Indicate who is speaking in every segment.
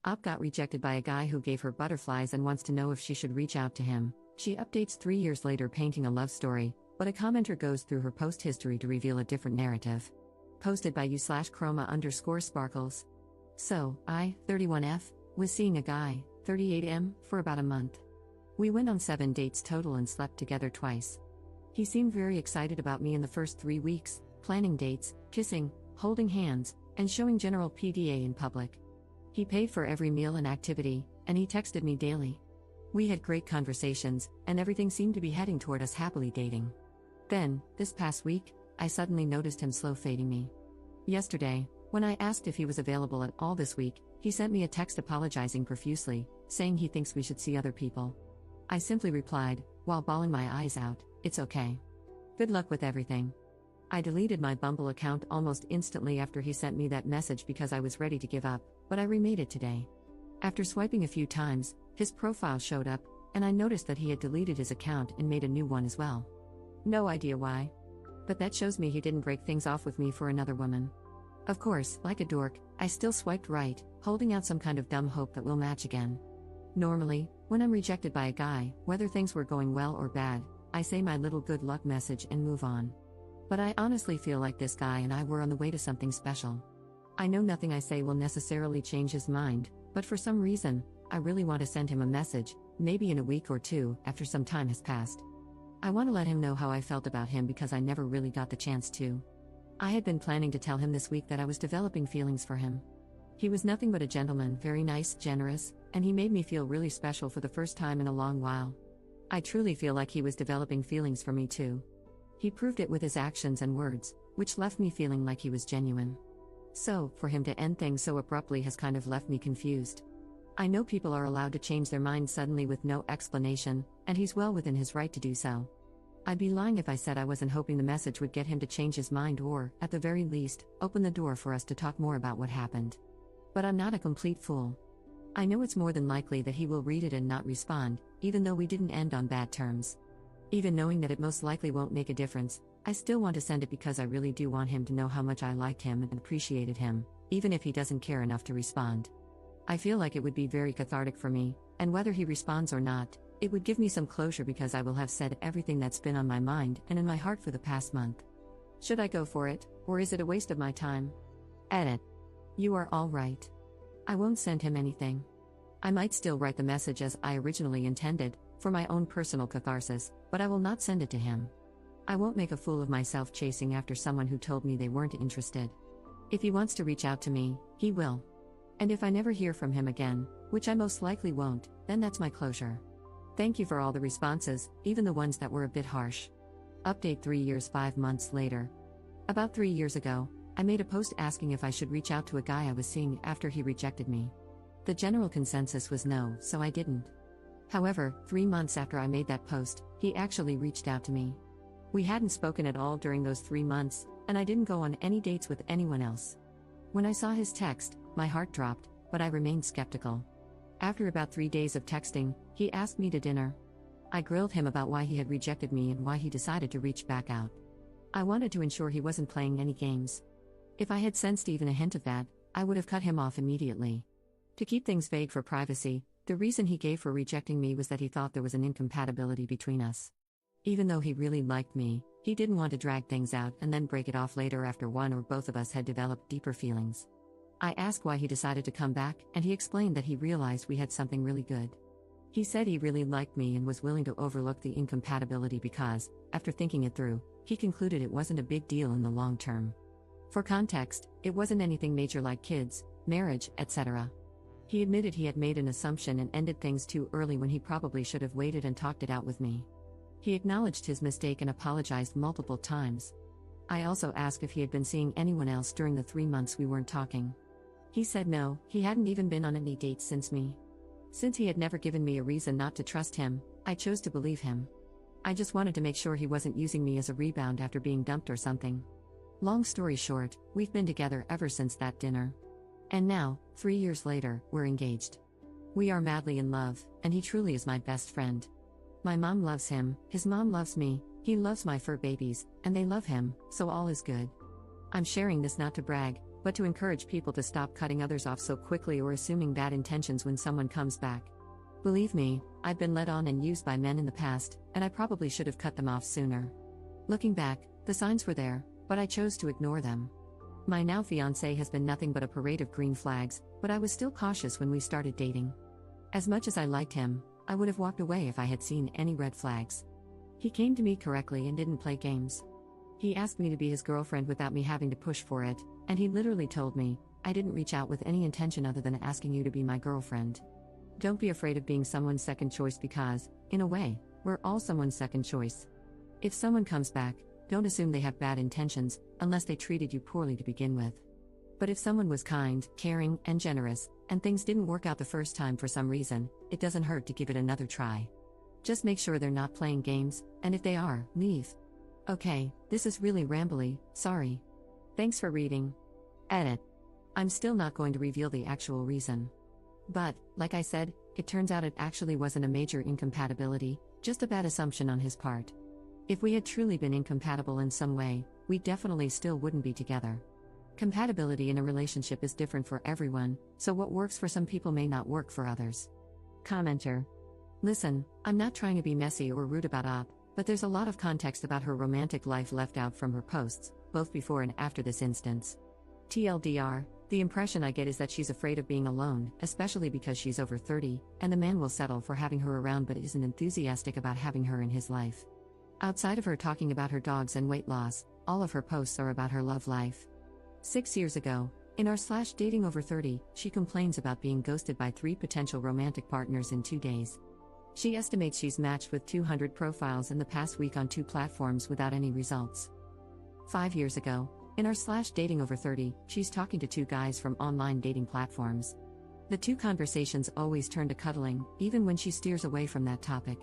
Speaker 1: Op got rejected by a guy who gave her butterflies and wants to know if she should reach out to him. She updates 3 years later painting a love story, but a commenter goes through her post history to reveal a different narrative. Posted by u/chroma_sparkles. So, I, 31F, was seeing a guy, 38M, for about a month. We went on 7 dates total and slept together twice. He seemed very excited about me in the first 3 weeks, planning dates, kissing, holding hands, and showing general PDA in public. He paid for every meal and activity, and he texted me daily. We had great conversations, and everything seemed to be heading toward us happily dating. Then, this past week, I suddenly noticed him slow fading me. Yesterday, when I asked if he was available at all this week, he sent me a text apologizing profusely, saying he thinks we should see other people. I simply replied, while bawling my eyes out, "It's okay. Good luck with everything." I deleted my Bumble account almost instantly after he sent me that message because I was ready to give up, but I remade it today. After swiping a few times, his profile showed up, and I noticed that he had deleted his account and made a new one as well. No idea why. But that shows me he didn't break things off with me for another woman. Of course, like a dork, I still swiped right, holding out some kind of dumb hope that we'll match again. Normally, when I'm rejected by a guy, whether things were going well or bad, I say my little good luck message and move on. But I honestly feel like this guy and I were on the way to something special. I know nothing I say will necessarily change his mind, but for some reason, I really want to send him a message, maybe in a week or two, after some time has passed. I want to let him know how I felt about him because I never really got the chance to. I had been planning to tell him this week that I was developing feelings for him. He was nothing but a gentleman, very nice, generous, and he made me feel really special for the first time in a long while. I truly feel like he was developing feelings for me too. He proved it with his actions and words, which left me feeling like he was genuine. So, for him to end things so abruptly has kind of left me confused. I know people are allowed to change their minds suddenly with no explanation, and he's well within his right to do so. I'd be lying if I said I wasn't hoping the message would get him to change his mind or, at the very least, open the door for us to talk more about what happened. But I'm not a complete fool. I know it's more than likely that he will read it and not respond, even though we didn't end on bad terms. Even knowing that it most likely won't make a difference, I still want to send it because I really do want him to know how much I liked him and appreciated him, even if he doesn't care enough to respond. I feel like it would be very cathartic for me, and whether he responds or not, it would give me some closure because I will have said everything that's been on my mind and in my heart for the past month. Should I go for it, or is it a waste of my time? Edit. You are all right. I won't send him anything. I might still write the message as I originally intended, for my own personal catharsis, but I will not send it to him. I won't make a fool of myself chasing after someone who told me they weren't interested. If he wants to reach out to me, he will. And if I never hear from him again, which I most likely won't, then that's my closure. Thank you for all the responses, even the ones that were a bit harsh. Update 3 years 5 months later. About 3 years ago, I made a post asking if I should reach out to a guy I was seeing after he rejected me. The general consensus was no, so I didn't. However, 3 months after I made that post, he actually reached out to me. We hadn't spoken at all during those 3 months, and I didn't go on any dates with anyone else. When I saw his text, my heart dropped, but I remained skeptical. After about 3 days of texting, he asked me to dinner. I grilled him about why he had rejected me and why he decided to reach back out. I wanted to ensure he wasn't playing any games. If I had sensed even a hint of that, I would have cut him off immediately. To keep things vague for privacy, the reason he gave for rejecting me was that he thought there was an incompatibility between us. Even though he really liked me, he didn't want to drag things out and then break it off later after one or both of us had developed deeper feelings. I asked why he decided to come back, and he explained that he realized we had something really good. He said he really liked me and was willing to overlook the incompatibility because, after thinking it through, he concluded it wasn't a big deal in the long term. For context, it wasn't anything major like kids, marriage, etc. He admitted he had made an assumption and ended things too early when he probably should have waited and talked it out with me. He acknowledged his mistake and apologized multiple times. I also asked if he had been seeing anyone else during the 3 months we weren't talking. He said no, he hadn't even been on any dates since me. Since he had never given me a reason not to trust him, I chose to believe him. I just wanted to make sure he wasn't using me as a rebound after being dumped or something. Long story short, we've been together ever since that dinner. And now, 3 years later, we're engaged. We are madly in love, and he truly is my best friend. My mom loves him, his mom loves me, he loves my fur babies, and they love him, so all is good. I'm sharing this not to brag, but to encourage people to stop cutting others off so quickly or assuming bad intentions when someone comes back. Believe me, I've been led on and used by men in the past, and I probably should have cut them off sooner. Looking back, the signs were there, but I chose to ignore them. My now fiancé has been nothing but a parade of green flags, but I was still cautious when we started dating. As much as I liked him, I would have walked away if I had seen any red flags. He came to me correctly and didn't play games. He asked me to be his girlfriend without me having to push for it, and he literally told me, "I didn't reach out with any intention other than asking you to be my girlfriend." Don't be afraid of being someone's second choice because, in a way, we're all someone's second choice. If someone comes back, don't assume they have bad intentions, unless they treated you poorly to begin with. But if someone was kind, caring, and generous, and things didn't work out the first time for some reason, it doesn't hurt to give it another try. Just make sure they're not playing games, and if they are, leave. Okay, this is really rambly, sorry. Thanks for reading. Edit. I'm still not going to reveal the actual reason. But, like I said, it turns out it actually wasn't a major incompatibility, just a bad assumption on his part. If we had truly been incompatible in some way, we definitely still wouldn't be together. Compatibility in a relationship is different for everyone, so what works for some people may not work for others. Commenter. Listen, I'm not trying to be messy or rude about Op, but there's a lot of context about her romantic life left out from her posts, both before and after this instance. TLDR, the impression I get is that she's afraid of being alone, especially because she's over 30, and the man will settle for having her around but isn't enthusiastic about having her in his life. Outside of her talking about her dogs and weight loss, all of her posts are about her love life. 6 years ago, in our /dating over 30, she complains about being ghosted by 3 potential romantic partners in 2 days. She estimates she's matched with 200 profiles in the past week on 2 platforms without any results. 5 years ago, in our /dating over 30, she's talking to 2 guys from online dating platforms. The 2 conversations always turn to cuddling, even when she steers away from that topic.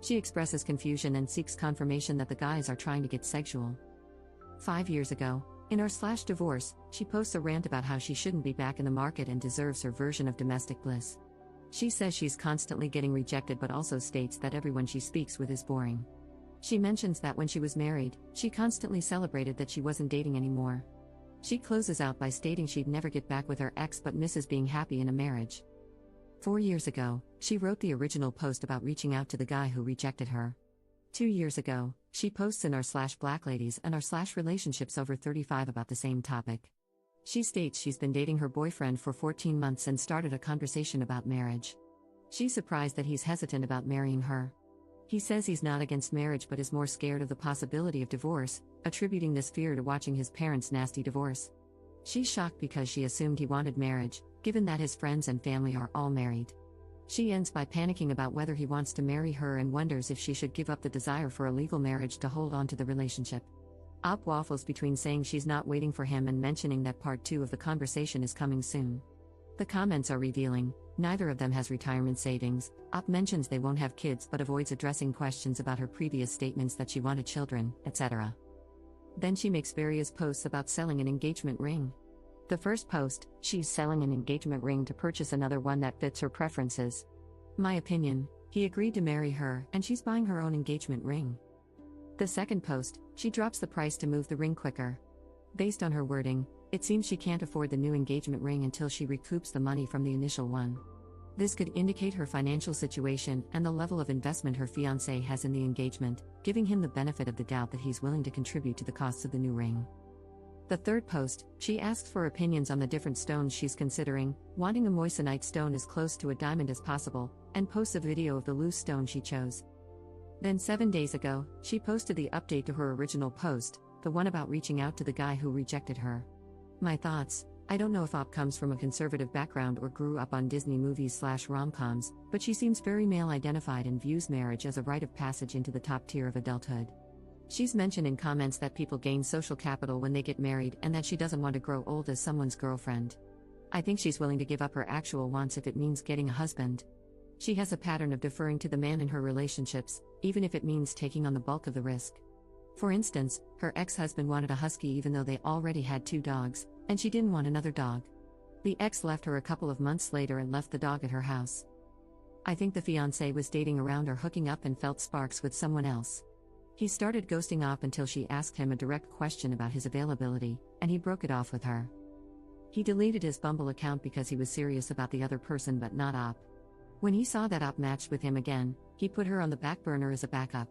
Speaker 1: She expresses confusion and seeks confirmation that the guys are trying to get sexual. 5 years ago, in our /divorce, she posts a rant about how she shouldn't be back in the market and deserves her version of domestic bliss. She says she's constantly getting rejected but also states that everyone she speaks with is boring. She mentions that when she was married, she constantly celebrated that she wasn't dating anymore. She closes out by stating she'd never get back with her ex but misses being happy in a marriage. 4 years ago, she wrote the original post about reaching out to the guy who rejected her. 2 years ago, she posts in our /Black Ladies and our /Relationships over 35 about the same topic. She states she's been dating her boyfriend for 14 months and started a conversation about marriage. She's surprised that he's hesitant about marrying her. He says he's not against marriage but is more scared of the possibility of divorce, attributing this fear to watching his parents' nasty divorce. She's shocked because she assumed he wanted marriage, given that his friends and family are all married. She ends by panicking about whether he wants to marry her and wonders if she should give up the desire for a legal marriage to hold on to the relationship. Op waffles between saying she's not waiting for him and mentioning that part 2 of the conversation is coming soon. The comments are revealing. Neither of them has retirement savings. Op mentions they won't have kids but avoids addressing questions about her previous statements that she wanted children, etc. Then she makes various posts about selling an engagement ring. The first post, she's selling an engagement ring to purchase another one that fits her preferences. My opinion, he agreed to marry her and she's buying her own engagement ring. The second post, she drops the price to move the ring quicker. Based on her wording, it seems she can't afford the new engagement ring until she recoups the money from the initial one. This could indicate her financial situation and the level of investment her fiancé has in the engagement, giving him the benefit of the doubt that he's willing to contribute to the costs of the new ring. The third post, she asks for opinions on the different stones she's considering, wanting a moissanite stone as close to a diamond as possible, and posts a video of the loose stone she chose. Then 7 days ago, she posted the update to her original post, the one about reaching out to the guy who rejected her. My thoughts: I don't know if Op comes from a conservative background or grew up on Disney movies /rom-coms, but she seems very male-identified and views marriage as a rite of passage into the top tier of adulthood. She's mentioned in comments that people gain social capital when they get married and that she doesn't want to grow old as someone's girlfriend. I think she's willing to give up her actual wants if it means getting a husband. She has a pattern of deferring to the man in her relationships, even if it means taking on the bulk of the risk. For instance, her ex-husband wanted a husky even though they already had 2 dogs, and she didn't want another dog. The ex left her a couple of months later and left the dog at her house. I think the fiancé was dating around or hooking up and felt sparks with someone else. He started ghosting Op until she asked him a direct question about his availability, and he broke it off with her. He deleted his Bumble account because he was serious about the other person but not Op. When he saw that Op matched with him again, he put her on the back burner as a backup.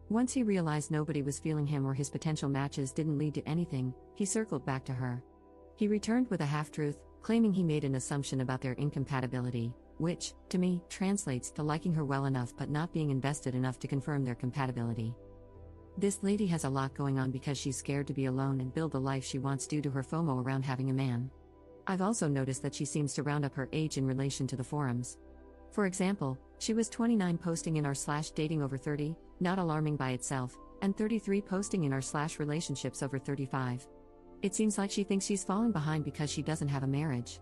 Speaker 1: Once he realized nobody was feeling him or his potential matches didn't lead to anything, he circled back to her. He returned with a half-truth, claiming he made an assumption about their incompatibility, which, to me, translates to liking her well enough but not being invested enough to confirm their compatibility. This lady has a lot going on because she's scared to be alone and build the life she wants due to her FOMO around having a man. I've also noticed that she seems to round up her age in relation to the forums. For example, she was 29 posting in r/dating over 30, not alarming by itself, and 33 posting in r/relationships over 35. It seems like she thinks she's falling behind because she doesn't have a marriage.